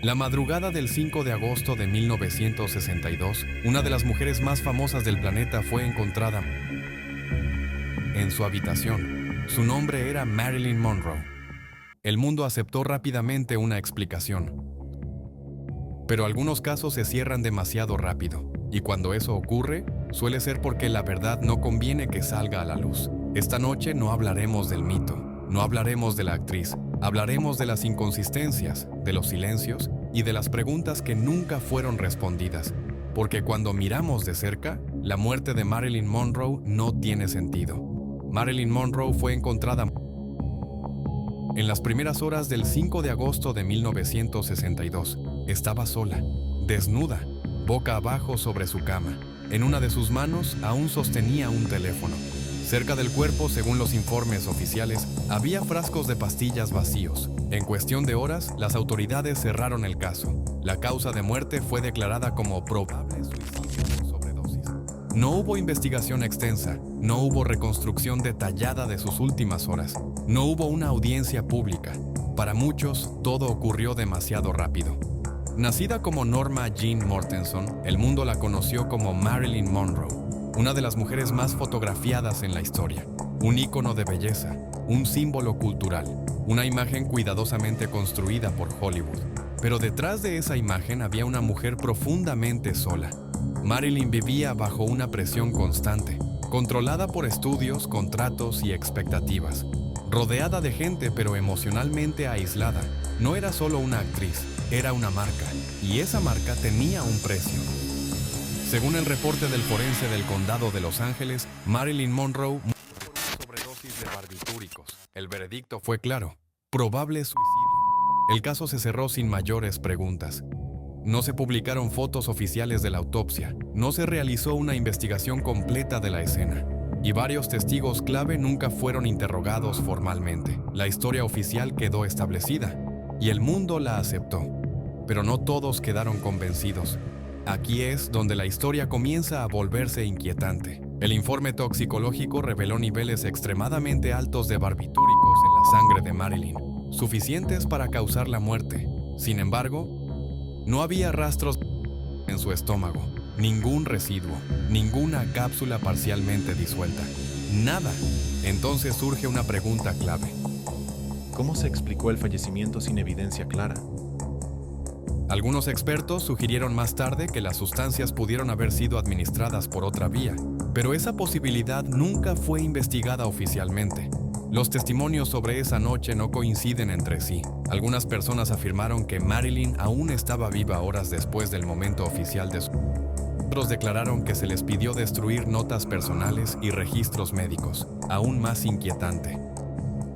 La madrugada del 5 de agosto de 1962, una de las mujeres más famosas del planeta fue encontrada en su habitación. Su nombre era Marilyn Monroe. El mundo aceptó rápidamente una explicación. Pero algunos casos se cierran demasiado rápido, y cuando eso ocurre, suele ser porque la verdad no conviene que salga a la luz. Esta noche no hablaremos del mito, no hablaremos de la actriz, hablaremos de las inconsistencias, de los silencios y de las preguntas que nunca fueron respondidas. Porque cuando miramos de cerca, la muerte de Marilyn Monroe no tiene sentido. Marilyn Monroe fue encontrada en las primeras horas del 5 de agosto de 1962. Estaba sola, desnuda, boca abajo sobre su cama. En una de sus manos aún sostenía un teléfono. Cerca del cuerpo, según los informes oficiales, había frascos de pastillas vacíos. En cuestión de horas, las autoridades cerraron el caso. La causa de muerte fue declarada como probable suicidio por sobredosis. No hubo investigación extensa, no hubo reconstrucción detallada de sus últimas horas, no hubo una audiencia pública. Para muchos, todo ocurrió demasiado rápido. Nacida como Norma Jean Mortenson, el mundo la conoció como Marilyn Monroe, una de las mujeres más fotografiadas en la historia, un ícono de belleza, un símbolo cultural, una imagen cuidadosamente construida por Hollywood. Pero detrás de esa imagen había una mujer profundamente sola. Marilyn vivía bajo una presión constante, controlada por estudios, contratos y expectativas. Rodeada de gente pero emocionalmente aislada, no era solo una actriz, era una marca, y esa marca tenía un precio. Según el reporte del forense del condado de Los Ángeles, Marilyn Monroe murió por una sobredosis de barbitúricos. El veredicto fue claro: probable suicidio. El caso se cerró sin mayores preguntas. No se publicaron fotos oficiales de la autopsia, no se realizó una investigación completa de la escena, y varios testigos clave nunca fueron interrogados formalmente. La historia oficial quedó establecida, y el mundo la aceptó. Pero no todos quedaron convencidos. Aquí es donde la historia comienza a volverse inquietante. El informe toxicológico reveló niveles extremadamente altos de barbitúricos en la sangre de Marilyn, suficientes para causar la muerte. Sin embargo, no había rastros en su estómago, ningún residuo, ninguna cápsula parcialmente disuelta. Nada. Entonces surge una pregunta clave. ¿Cómo se explicó el fallecimiento sin evidencia clara? Algunos expertos sugirieron más tarde que las sustancias pudieron haber sido administradas por otra vía, pero esa posibilidad nunca fue investigada oficialmente. Los testimonios sobre esa noche no coinciden entre sí. Algunas personas afirmaron que Marilyn aún estaba viva horas después del momento oficial de su muerte. Otros declararon que se les pidió destruir notas personales y registros médicos, aún más inquietante.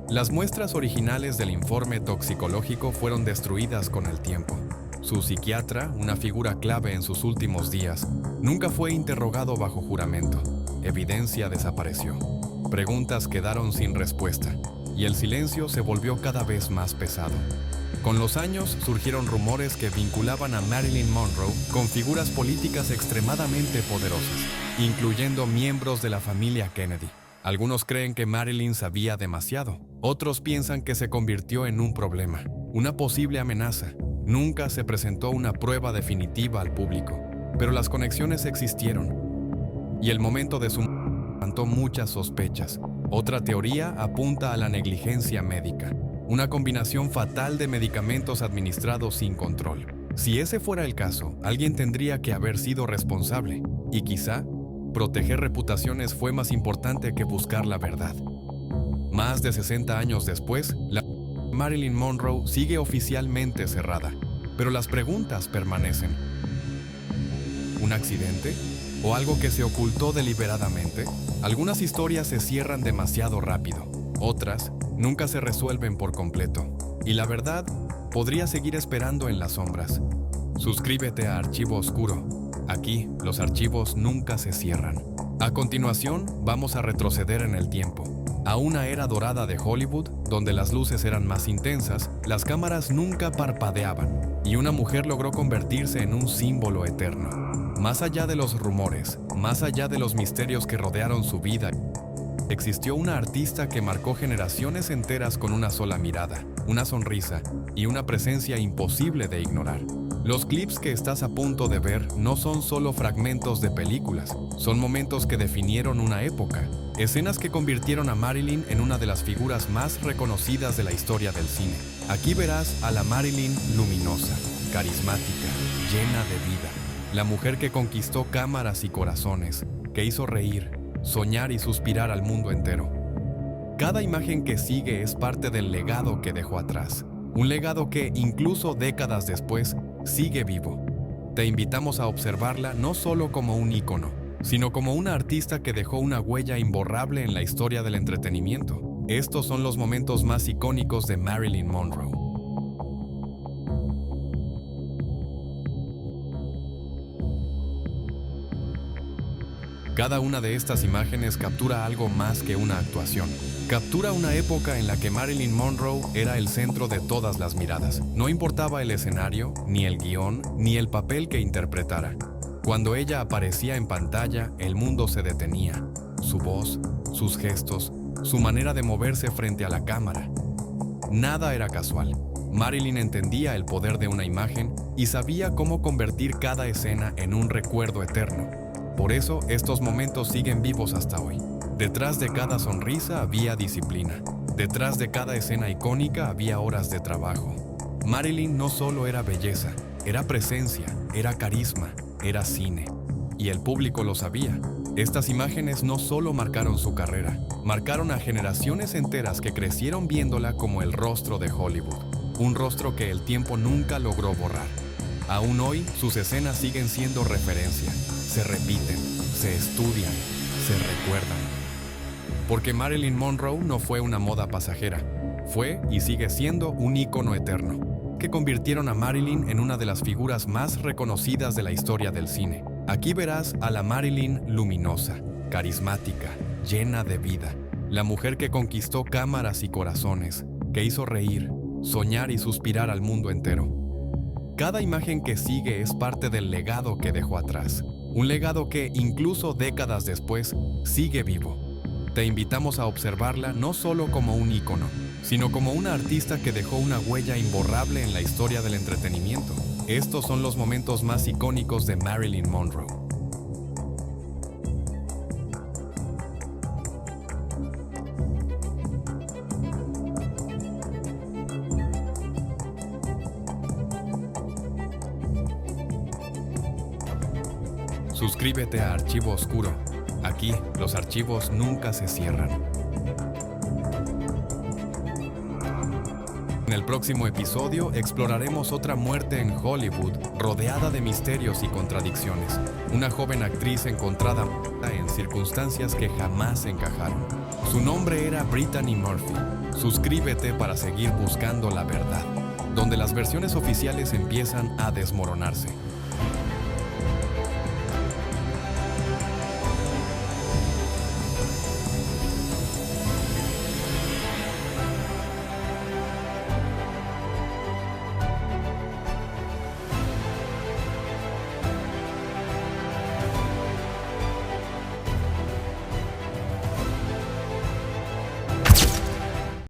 Las muestras originales del informe toxicológico fueron destruidas con el tiempo. Su psiquiatra, una figura clave en sus últimos días, nunca fue interrogado bajo juramento. Evidencia desapareció. Preguntas quedaron sin respuesta, y el silencio se volvió cada vez más pesado. Con los años surgieron rumores que vinculaban a Marilyn Monroe con figuras políticas extremadamente poderosas, incluyendo miembros de la familia Kennedy. Algunos creen que Marilyn sabía demasiado. Otros piensan que se convirtió en un problema, una posible amenaza. Nunca se presentó una prueba definitiva al público, pero las conexiones existieron. Y el momento de su muerte levantó muchas sospechas. Otra teoría apunta a la negligencia médica, una combinación fatal de medicamentos administrados sin control. Si ese fuera el caso, alguien tendría que haber sido responsable, y quizá proteger reputaciones fue más importante que buscar la verdad. Más de 60 años después, la Marilyn Monroe sigue oficialmente cerrada, pero las preguntas permanecen. ¿Un accidente? ¿O algo que se ocultó deliberadamente? Algunas historias se cierran demasiado rápido, otras nunca se resuelven por completo, y la verdad podría seguir esperando en las sombras. Suscríbete a Archivo Oscuro. Aquí, los archivos nunca se cierran. A continuación, vamos a retroceder en el tiempo, a una era dorada de Hollywood, donde las luces eran más intensas, las cámaras nunca parpadeaban, y una mujer logró convertirse en un símbolo eterno. Más allá de los rumores, más allá de los misterios que rodearon su vida, existió una artista que marcó generaciones enteras con una sola mirada. una sonrisa y una presencia imposible de ignorar. Los clips que estás a punto de ver no son solo fragmentos de películas, son momentos que definieron una época, escenas que convirtieron a Marilyn en una de las figuras más reconocidas de la historia del cine. Aquí verás a la Marilyn luminosa, carismática, llena de vida, la mujer que conquistó cámaras y corazones, que hizo reír, soñar y suspirar al mundo entero. Cada imagen que sigue es parte del legado que dejó atrás, un legado que, incluso décadas después, sigue vivo. Te invitamos a observarla no solo como un ícono, sino como una artista que dejó una huella imborrable en la historia del entretenimiento. Estos son los momentos más icónicos de Marilyn Monroe. Cada una de estas imágenes captura algo más que una actuación. Captura una época en la que Marilyn Monroe era el centro de todas las miradas. No importaba el escenario, ni el guión, ni el papel que interpretara. Cuando ella aparecía en pantalla, el mundo se detenía. Su voz, sus gestos, su manera de moverse frente a la cámara. Nada era casual. Marilyn entendía el poder de una imagen y sabía cómo convertir cada escena en un recuerdo eterno. Por eso, estos momentos siguen vivos hasta hoy. Detrás de cada sonrisa había disciplina. Detrás de cada escena icónica había horas de trabajo. Marilyn no solo era belleza, era presencia, era carisma, era cine. Y el público lo sabía. Estas imágenes no solo marcaron su carrera, marcaron a generaciones enteras que crecieron viéndola como el rostro de Hollywood. Un rostro que el tiempo nunca logró borrar. Aún hoy, sus escenas siguen siendo referencia. Se repiten, se estudian, se recuerdan. Porque Marilyn Monroe no fue una moda pasajera. Fue y sigue siendo un ícono eterno, que convirtieron a Marilyn en una de las figuras más reconocidas de la historia del cine. Aquí verás a la Marilyn luminosa, carismática, llena de vida. La mujer que conquistó cámaras y corazones, que hizo reír, soñar y suspirar al mundo entero. Cada imagen que sigue es parte del legado que dejó atrás. Un legado que, incluso décadas después, sigue vivo. Te invitamos a observarla no solo como un ícono, sino como una artista que dejó una huella imborrable en la historia del entretenimiento. Estos son los momentos más icónicos de Marilyn Monroe. Suscríbete a Archivo Oscuro. Aquí, los archivos nunca se cierran. En el próximo episodio exploraremos otra muerte en Hollywood, rodeada de misterios y contradicciones. Una joven actriz encontrada en circunstancias que jamás encajaron. Su nombre era Brittany Murphy. Suscríbete para seguir buscando la verdad, donde las versiones oficiales empiezan a desmoronarse.